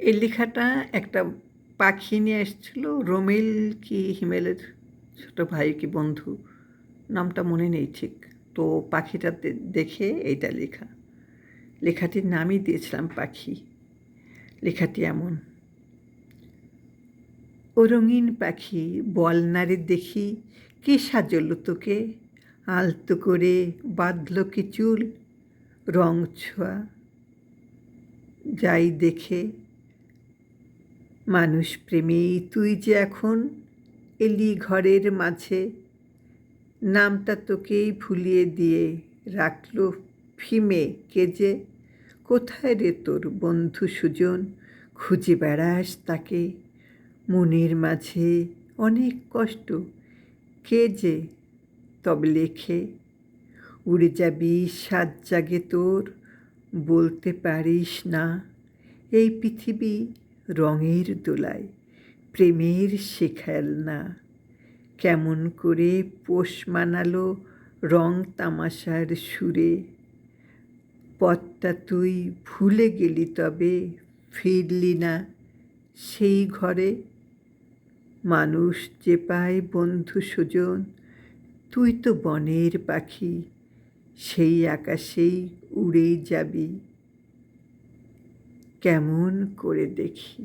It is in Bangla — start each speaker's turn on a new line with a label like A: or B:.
A: এই লেখাটা একটা পাখি নিয়ে এসেছিল, রোমেল কি হিমেলের ছোট ভাই কি বন্ধু, নামটা মনে নেই ঠিক। তো পাখিটা দেখে এইটা লেখা। লেখাটির নামই দিয়েছিলাম পাখি। লেখাটি এমন: ও রঙিন পাখি, বল না রে দেখি, কে সাজলো তোকে, আলতো করে বাঁধলো কি চুল, রং ছোঁয়া যাই দেখে। মানুষ প্রেমী তুই যে এখন এলি ঘরের মাঝে, নামটা তোকেই ভুলিয়ে দিয়ে রাখলো ফিমে কে যে। কোথায় রে তোর বন্ধু সুজন, খুঁজে বেড়াস তাকে, মনের মাঝে অনেক কষ্ট, কে যে তবে লেখে। উড়ে যাবি সাত জাগে তোর, বলতে পারিস না, এই পৃথিবী রঙের দোলায় প্রেমের শেখাল না। কেমন করে পোষ মানালো রং তামাশার সুরে, পথটা তুই ভুলে গেলি তবে ফিরলি না সেই ঘরে। মানুষ যে পায় বন্ধু সুজন, তুই তো বনের পাখি, সেই আকাশেই উড়ে যাবি কেমন করে দেখি।